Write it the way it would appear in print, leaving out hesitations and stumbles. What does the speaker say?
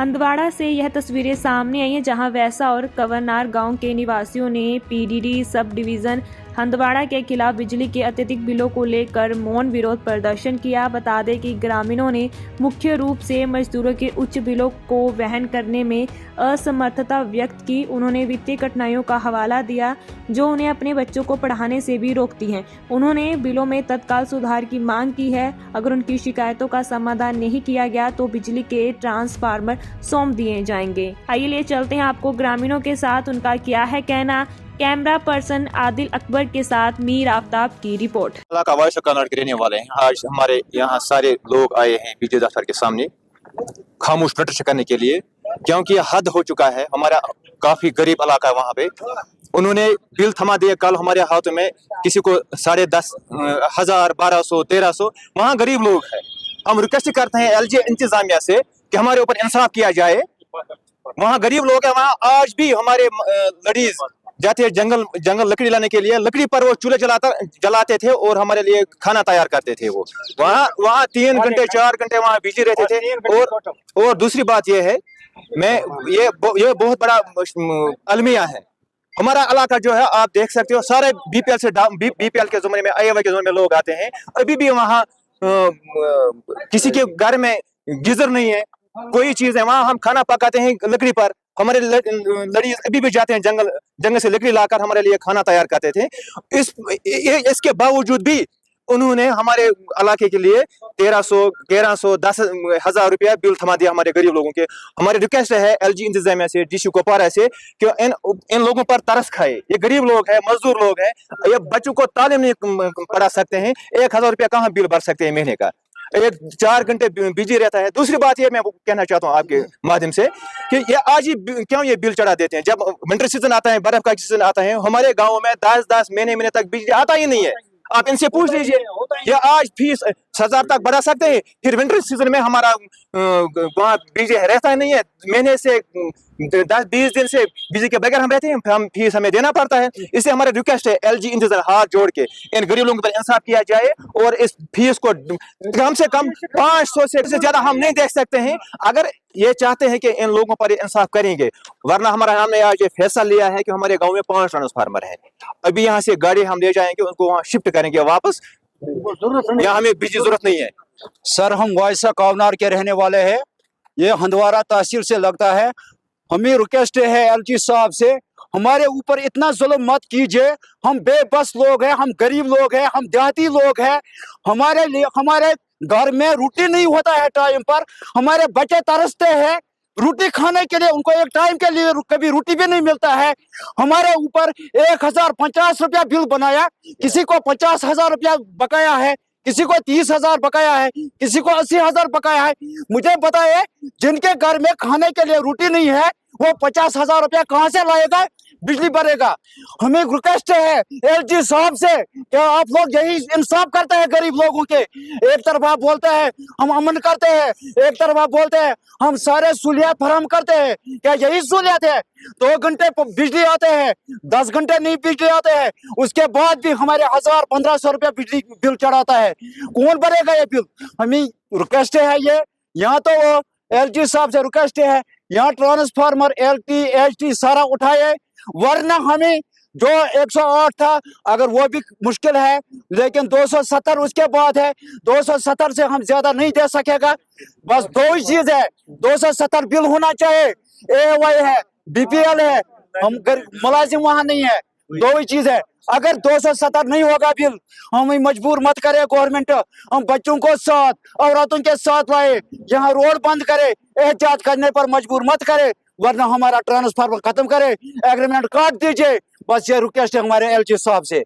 हंदवाड़ा से यह तस्वीरें सामने आई हैं, जहां वैसा और कंवरनार गांव के निवासियों ने पीडीडी सब डिवीजन हंदवाड़ा के खिलाफ बिजली के अत्यधिक बिलों को लेकर मौन विरोध प्रदर्शन किया। बता दें कि ग्रामीणों ने मुख्य रूप से मजदूरों के उच्च बिलों को वहन करने में असमर्थता व्यक्त की। उन्होंने वित्तीय कठिनाइयों का हवाला दिया जो उन्हें अपने बच्चों को पढ़ाने से भी रोकती हैं। उन्होंने बिलों में तत्काल सुधार की मांग की है। अगर उनकी शिकायतों का समाधान नहीं किया गया तो बिजली के ट्रांसफार्मर सौंप दिए जाएंगे। आइए ले चलते हैं आपको ग्रामीणों के साथ, उनका क्या है कहना। कैमरा पर्सन आदिल अकबर के साथ मीर आफ्ताब की रिपोर्ट। वाइस कर्नाटक के रहने वाले हैं। आज हमारे यहाँ सारे लोग आए हैं बिजली दफ्तर के सामने खामोश प्रदर्शन करने के लिए, क्योंकि हद हो चुका है। हमारा काफी गरीब इलाका है, वहाँ पे उन्होंने बिल थमा दिया। कल हमारे हाथों में किसी को 10,500, 1200, 1300, वहाँ गरीब लोग हैं। हम रिक्वेस्ट करते हैं एलजी इंतजामिया से कि हमारे ऊपर इंसाफ किया जाए। वहाँ गरीब लोग हैं, वहाँ आज भी हमारे लेडीज जाते हैं जंगल लकड़ी लाने के लिए। लकड़ी पर वो चूल्हे जलाते थे और हमारे लिए खाना तैयार करते थे। वो वहाँ 3 घंटे 4 घंटे वहाँ बिजी रहते थे। और दूसरी बात ये है, ये बहुत बड़ा अलमिया है। हमारा इलाका जो है, आप देख सकते हो, सारे बीपीएल के ज़माने में, आईएवाई के ज़माने में लोग आते हैं। अभी भी वहाँ किसी के घर में गीजर नहीं है, कोई चीज है। वहाँ हम खाना पकाते हैं लकड़ी पर। हमारे लड़ीज अभी भी जाते हैं जंगल से लकड़ी लाकर हमारे लिए खाना तैयार करते थे। इसके बावजूद भी उन्होंने हमारे इलाके के लिए 1300, 1100, 10,000 रुपया बिल थमा दिया हमारे गरीब लोगों के। हमारी रिक्वेस्ट है एलजी इंतजामिया से, डीसी कुपवारा से, कि इन लोगों पर तरस खाए। ये गरीब लोग हैं, मजदूर लोग हैं, ये बच्चों को तालीम नहीं पढ़ा सकते हैं। 1,000 रुपया कहाँ बिल भर सकते हैं महीने का? 4 घंटे बिजी रहता है। दूसरी बात ये मैं कहना चाहता हूँ आपके माध्यम से कि ये आज ही क्यों ये बिल चढ़ा देते हैं? जब विंटर सीजन आता है, बर्फ का सीजन आता है, हमारे गाँव में 10 महीने तक बिजली आता ही नहीं है। आप इनसे पूछ लीजिए, ये आज फीस 1000 तक बढ़ा सकते हैं, फिर विंटर सीजन में हमारा वहाँ बिजली रहता ही नहीं है। महीने से 10-20 दिन से बिजली के बगैर हम रहते हैं, हम फीस हमें देना पड़ता है। इससे हमारी रिक्वेस्ट है एलजी इंतजार हाथ जोड़ के इन गरीब लोगों पर इंसाफ किया जाए और इस फीस को कम से कम 500 से ज्यादा हम नहीं देख सकते हैं। अगर ये चाहते हैं कि इन लोगों पर इंसाफ करेंगे, वरना हमने आज ये फैसला लिया है कि हमारे गाँव में 5 ट्रांसफार्मर है। अभी यहाँ से गाड़ी हम ले जाएंगे, उनको वहाँ शिफ्ट करेंगे वापस। यहाँ हमें बिजली जरूरत नहीं है। सर, हम वाइसा कंवरनार के रहने वाले हैं। ये हंदवाड़ा तहसील से लगता है। हमें रिक्वेस्ट है एलजी साहब से, हमारे ऊपर इतना जुल्म मत कीजिए। हम बेबस लोग हैं, हम गरीब लोग हैं, हम देहाती लोग हैं। हमारे घर में रोटी नहीं होता है टाइम पर। हमारे बच्चे तरसते हैं रोटी खाने के लिए, उनको एक टाइम के लिए कभी रोटी भी नहीं मिलता है। हमारे ऊपर 1,050 रुपया बिल बनाया, किसी को 50,000 रुपया बकाया है, किसी को 30,000 बकाया है, किसी को 80,000 बकाया है। मुझे बताइए, जिनके घर में खाने के लिए रोटी नहीं है, वो 50,000 रुपया कहाँ से लाएगा, बिजली भरेगा? हमें रिक्वेस्ट है एलजी साहब से कि आप लोग यही इंसाफ करते हैं गरीब लोगों के। एक तरफ आप बोलते हैं हम अमन करते हैं, एक तरफ आप बोलते हैं हम सारे सहूलियत फराहम करते हैं। क्या यही सहूलियत है? 2 घंटे बिजली आते हैं, 10 घंटे नहीं बिजली आते हैं, उसके बाद भी हमारे 1,000-1,500 रुपया बिजली बिल चढ़ाता है। कौन भरेगा ये बिल? हमें रिक्वेस्ट है ये, यहाँ तो वो एलजी साहब से रिक्वेस्ट है, यहाँ ट्रांसफार्मर LT HT सारा उठाए, वरना हमें जो 108 था, अगर वो भी मुश्किल है, लेकिन 270 उसके बाद है। 270 से हम ज्यादा नहीं दे सकेगा। बस 2 ही चीज है, 270 बिल होना चाहिए। AY है, BPL है, हम मुलाजिम वहां नहीं है। 2 ही चीज है। अगर 270 नहीं होगा बिल, हमें मजबूर मत करे गवर्नमेंट। हम बच्चों को साथ, औरतों के साथ लाए, यहाँ रोड बंद करे, एहतियात करने पर मजबूर मत करे, वरना हमारा ट्रांसफार्मर खत्म करे, एग्रीमेंट काट दीजिए। बस ये रिक्वेस्ट है हमारे एलजी साहब से।